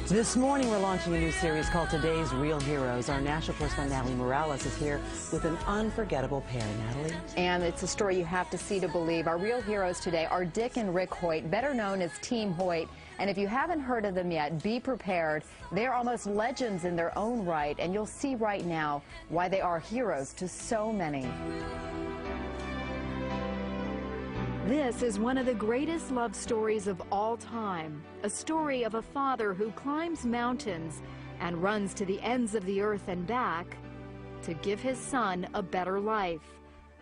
This morning we're launching a new series called Today's Real Heroes. Our national correspondent Natalie Morales is here with an unforgettable pair. Natalie? And it's a story you have to see to believe. Our real heroes today are Dick and Rick Hoyt, better known as Team Hoyt. And if you haven't heard of them yet, be prepared. They're almost legends in their own right, and you'll see right now why they are heroes to so many. This is one of the greatest love stories of all time, a story of a father who climbs mountains and runs to the ends of the earth and back to give his son a better life,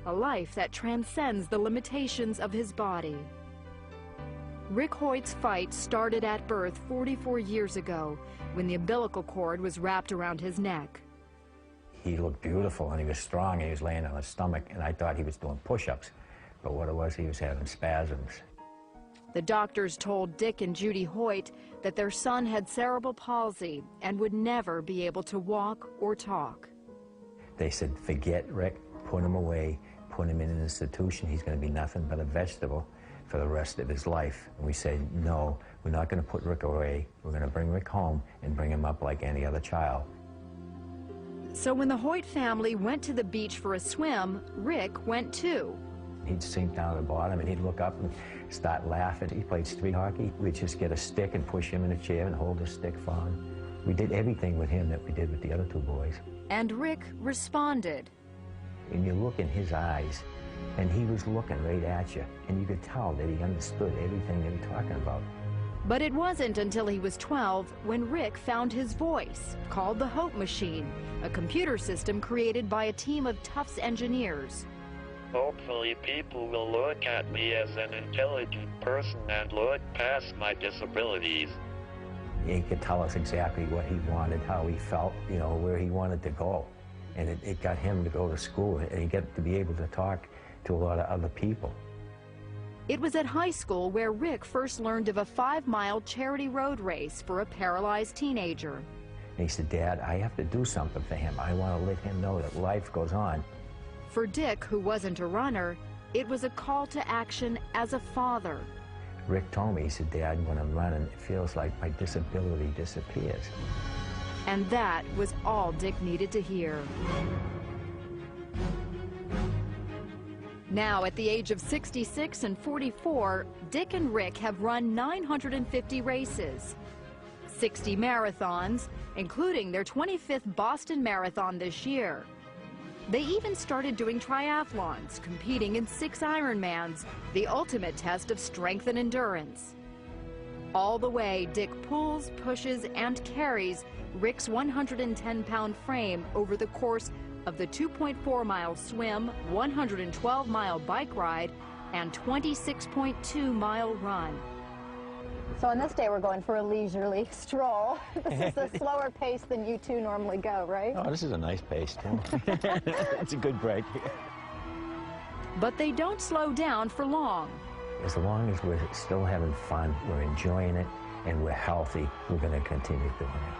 a life that transcends the limitations of his body. Rick Hoyt's fight started at birth 44 years ago when the umbilical cord was wrapped around his neck. He looked beautiful and he was strong and he was laying on his stomach, and I thought he was doing push-ups. But what it was, he was having spasms. The doctors told Dick and Judy Hoyt that their son had cerebral palsy and would never be able to walk or talk. They said, forget Rick, put him away, put him in an institution. He's going to be nothing but a vegetable for the rest of his life. And we said, no, we're not going to put Rick away. We're going to bring Rick home and bring him up like any other child. So when the Hoyt family went to the beach for a swim, Rick went too. He'd sink down to the bottom and he'd look up and start laughing. He played street hockey. We'd just get a stick and push him in a chair and hold the stick for him. We did everything with him that we did with the other two boys. And Rick responded. And you look in his eyes, and he was looking right at you, and you could tell that he understood everything they were talking about. But it wasn't until he was 12 when Rick found his voice, called the Hope Machine, a computer system created by a team of Tufts engineers. Hopefully people will look at me as an intelligent person and look past my disabilities. He could tell us exactly what he wanted, how he felt, you know, where he wanted to go. And it got him to go to school, and he got to be able to talk to a lot of other people. It was at high school where Rick first learned of a 5-mile charity road race for a paralyzed teenager. And he said, Dad, I have to do something for him. I want to let him know that life goes on. For Dick, who wasn't a runner, it was a call to action as a father. Rick told me, he said, Dad, when I'm running, it feels like my disability disappears. And that was all Dick needed to hear. Now, at the age of 66 and 44, Dick and Rick have run 950 races, 60 marathons, including their 25th Boston Marathon this year. They even started doing triathlons, competing in 6 Ironmans, the ultimate test of strength and endurance. All the way, Dick pulls, pushes, and carries Rick's 110-pound frame over the course of the 2.4-mile swim, 112-mile bike ride, and 26.2-mile run. So on this day, we're going for a leisurely stroll. This is a slower pace than you two normally go, right? Oh, this is a nice pace, too. It's a good break. But they don't slow down for long. As long as we're still having fun, we're enjoying it, and we're healthy, we're going to continue doing it.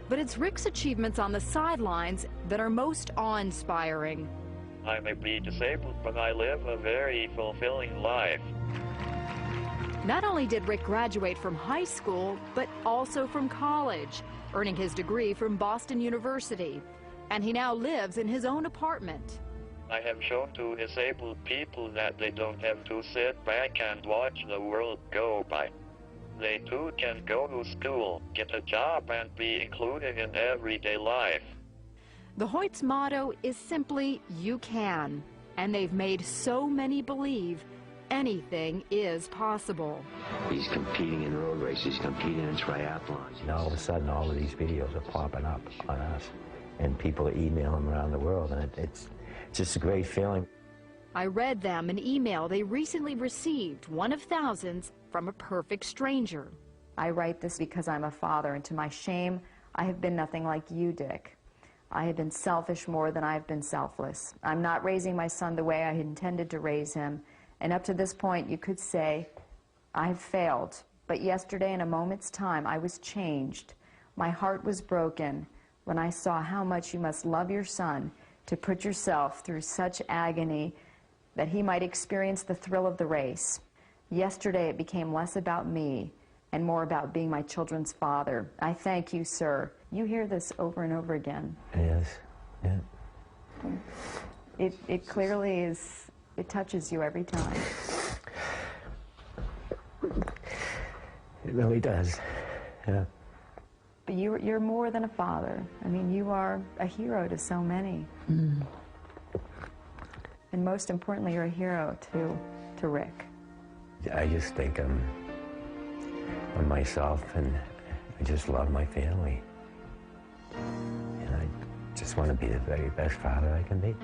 But it's Rick's achievements on the sidelines that are most awe-inspiring. I may be disabled, but I live a very fulfilling life. Not only did Rick graduate from high school, but also from college, earning his degree from Boston University. And he now lives in his own apartment. I have shown to disabled people that they don't have to sit back and watch the world go by. They too can go to school, get a job, and be included in everyday life. The Hoyt's motto is simply, you can. And they've made so many believe anything is possible. He's competing in road races, competing in triathlons. And all of a sudden, all of these videos are popping up on us, and people are emailing around the world, and it's just a great feeling. I read them an email they recently received, one of thousands, from a perfect stranger. I write this because I'm a father, and to my shame, I have been nothing like you, Dick. I have been selfish more than I've been selfless. I'm not raising my son the way I had intended to raise him, and up to this point, you could say, I've failed. But yesterday, in a moment's time, I was changed. My heart was broken when I saw how much you must love your son to put yourself through such agony that he might experience the thrill of the race. Yesterday, it became less about me and more about being my children's father. I thank you, sir. You hear this over and over again. Yes, yeah. It clearly is, it touches you every time. It really does, yeah. But you're more than a father. I mean, you are a hero to so many. And most importantly, you're a hero to Rick. I just think of myself, and I just love my family. And I just want to be the very best father I can be.